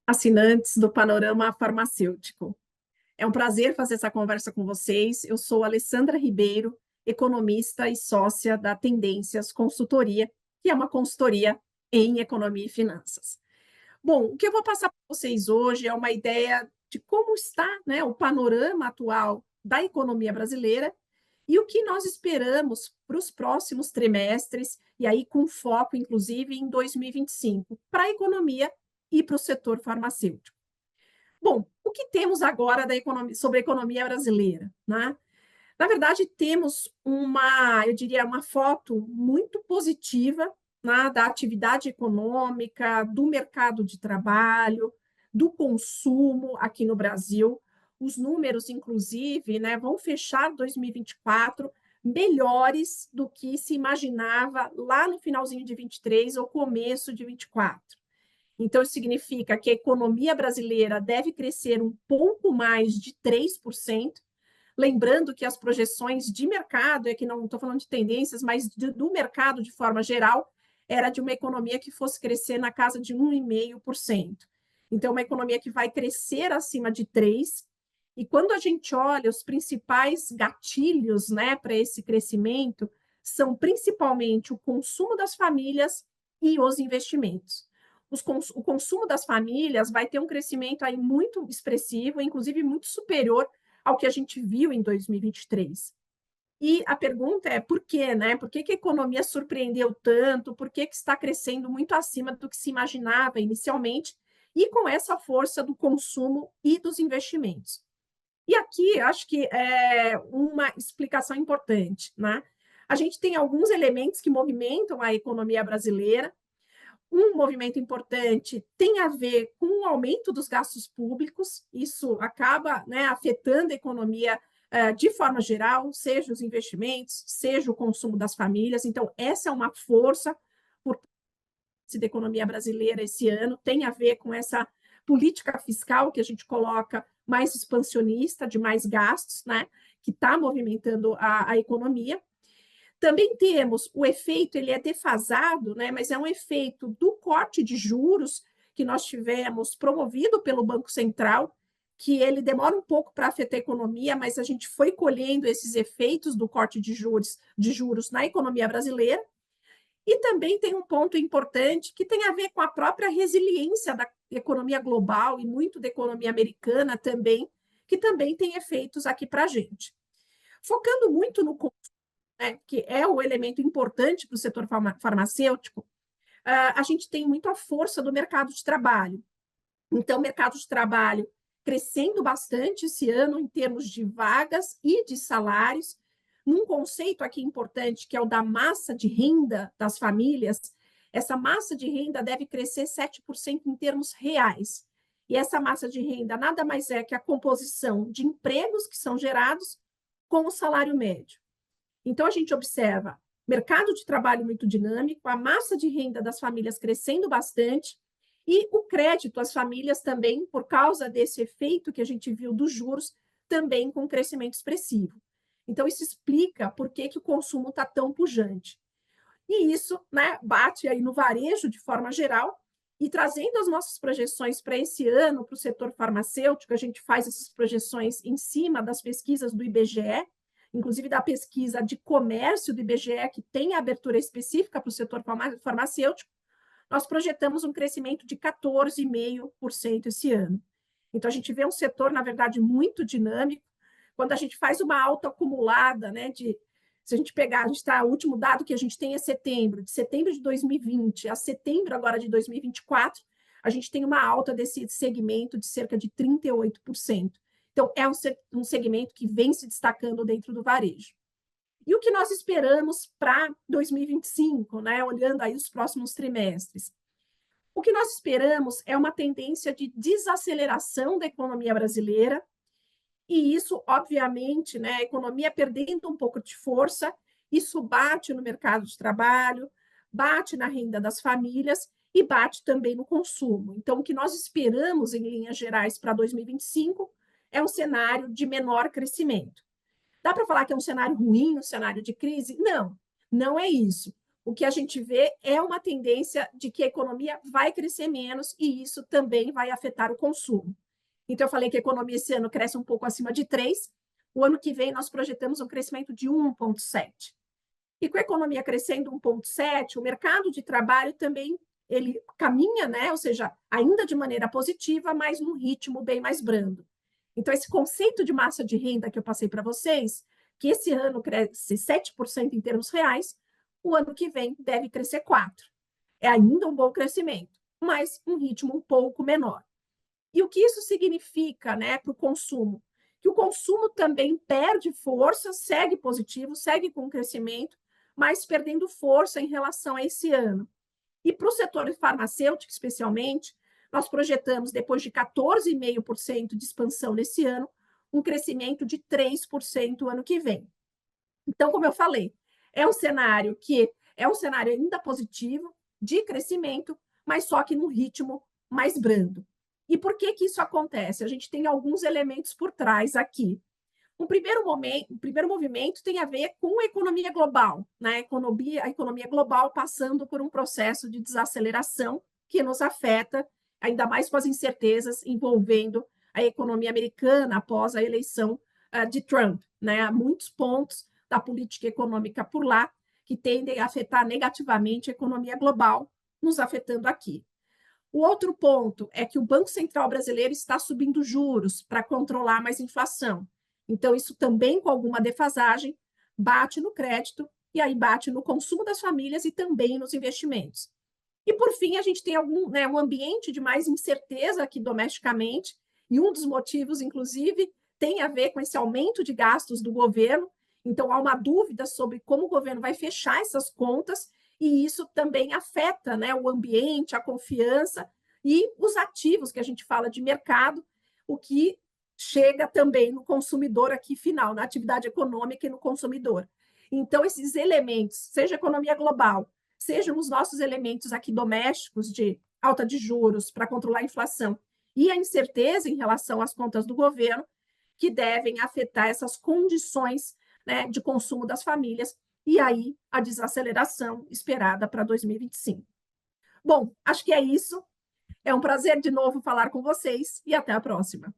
assinantes do Panorama Farmacêutico. É um prazer fazer essa conversa com vocês. Eu sou Alessandra Ribeiro, economista e sócia da Tendências Consultoria, que é uma consultoria em economia e finanças. Bom, o que eu vou passar para vocês hoje é uma ideia de como está, né, o panorama atual da economia brasileira e o que nós esperamos para os próximos trimestres, e aí com foco, inclusive, em 2025, para a economia e para o setor farmacêutico. Bom, o que temos agora da economia, sobre a economia brasileira, né? Na verdade, temos eu diria, uma foto muito positiva, né, da atividade econômica, do mercado de trabalho, do consumo aqui no Brasil. Os números, inclusive, né, vão fechar 2024 melhores do que se imaginava lá no finalzinho de 23 ou começo de 24. Então, isso significa que a economia brasileira deve crescer um pouco mais de 3%. Lembrando que as projeções de mercado, é que não estou falando de tendências, mas do mercado de forma geral, era de uma economia que fosse crescer na casa de 1,5%. Então, uma economia que vai crescer acima de 3%. E quando a gente olha os principais gatilhos, né, para esse crescimento, são principalmente o consumo das famílias e os investimentos. O consumo das famílias vai ter um crescimento aí muito expressivo, inclusive muito superior ao que a gente viu em 2023. E a pergunta é por quê, né? Por que a economia surpreendeu tanto? Por que está crescendo muito acima do que se imaginava inicialmente? E com essa força do consumo e dos investimentos. E aqui, acho que é uma explicação importante, né? A gente tem alguns elementos que movimentam a economia brasileira. Um movimento importante tem a ver com o aumento dos gastos públicos, isso acaba, né, afetando a economia de forma geral, seja os investimentos, seja o consumo das famílias. Então, essa é uma força por parte da economia brasileira esse ano, tem a ver com essa política fiscal que a gente coloca mais expansionista, de mais gastos, né, que está movimentando a economia. Também temos o efeito, ele é defasado, né, mas é um efeito do corte de juros que nós tivemos promovido pelo Banco Central, que ele demora um pouco para afetar a economia, mas a gente foi colhendo esses efeitos do corte de juros na economia brasileira. E também tem um ponto importante que tem a ver com a própria resiliência da economia global e muito da economia americana também, que também tem efeitos aqui para a gente. Focando muito no né, que é o elemento importante para o setor farmacêutico, a gente tem muito a força do mercado de trabalho. Então, o mercado de trabalho crescendo bastante esse ano em termos de vagas e de salários, num conceito aqui importante, que é o da massa de renda das famílias. Essa massa de renda deve crescer 7% em termos reais. E essa massa de renda nada mais é que a composição de empregos que são gerados com o salário médio. Então, a gente observa mercado de trabalho muito dinâmico, a massa de renda das famílias crescendo bastante e o crédito às famílias também, por causa desse efeito que a gente viu dos juros, também com crescimento expressivo. Então, isso explica por que o consumo está tão pujante. E isso, né, bate aí no varejo de forma geral, e trazendo as nossas projeções para esse ano, para o setor farmacêutico, a gente faz essas projeções em cima das pesquisas do IBGE, inclusive da pesquisa de comércio do IBGE, que tem abertura específica para o setor farmacêutico. Nós projetamos um crescimento de 14,5% esse ano. Então, a gente vê um setor, na verdade, muito dinâmico. Quando a gente faz uma alta acumulada, né, se a gente pegar, o último dado que a gente tem é setembro, de setembro de 2020 a setembro agora de 2024, a gente tem uma alta desse segmento de cerca de 38%. Então, é um segmento que vem se destacando dentro do varejo. E o que nós esperamos para 2025, né, olhando aí os próximos trimestres? O que nós esperamos é uma tendência de desaceleração da economia brasileira, e isso, obviamente, né, a economia perdendo um pouco de força, isso bate no mercado de trabalho, bate na renda das famílias e bate também no consumo. Então, o que nós esperamos, em linhas gerais, para 2025 é um cenário de menor crescimento. Dá para falar que é um cenário ruim, um cenário de crise? Não, não é isso. o que a gente vê é uma tendência de que a economia vai crescer menos e isso também vai afetar o consumo. Então, eu falei que a economia esse ano cresce um pouco acima de 3, o ano que vem nós projetamos um crescimento de 1,7. E com a economia crescendo 1,7, o mercado de trabalho também ele caminha, né? Ou seja, ainda de maneira positiva, mas num ritmo bem mais brando. Então, esse conceito de massa de renda que eu passei para vocês, que esse ano cresce 7% em termos reais, o ano que vem deve crescer 4%. É ainda um bom crescimento, mas um ritmo um pouco menor. E o que isso significa, né, para o consumo? Que o consumo também perde força, segue positivo, segue com crescimento, mas perdendo força em relação a esse ano. E para o setor farmacêutico, especialmente, nós projetamos, depois de 14,5% de expansão nesse ano, um crescimento de 3% ano que vem. Então, como eu falei, é um cenário que é um cenário ainda positivo, de crescimento, mas só que num ritmo mais brando. E por que que isso acontece? A gente tem alguns elementos por trás aqui. Um primeiro movimento tem a ver com a economia global, né? A economia global passando por um processo de desaceleração que nos afeta, ainda mais com as incertezas envolvendo a economia americana após a eleição de Trump, né? Há muitos pontos da política econômica por lá que tendem a afetar negativamente a economia global, nos afetando aqui. O outro ponto é que o Banco Central brasileiro está subindo juros para controlar mais inflação. Então, isso também, com alguma defasagem, bate no crédito e aí bate no consumo das famílias e também nos investimentos. E, por fim, a gente tem um ambiente de mais incerteza aqui domesticamente, e um dos motivos, inclusive, tem a ver com esse aumento de gastos do governo. Então, há uma dúvida sobre como o governo vai fechar essas contas, e isso também afeta, né, o ambiente, a confiança e os ativos que a gente fala de mercado, o que chega também no consumidor aqui final, na atividade econômica e no consumidor. Então, esses elementos, seja economia global, sejam os nossos elementos aqui domésticos de alta de juros para controlar a inflação e a incerteza em relação às contas do governo, que devem afetar essas condições, né, de consumo das famílias e aí a desaceleração esperada para 2025. Bom, acho que é isso. É um prazer de novo falar com vocês e até a próxima.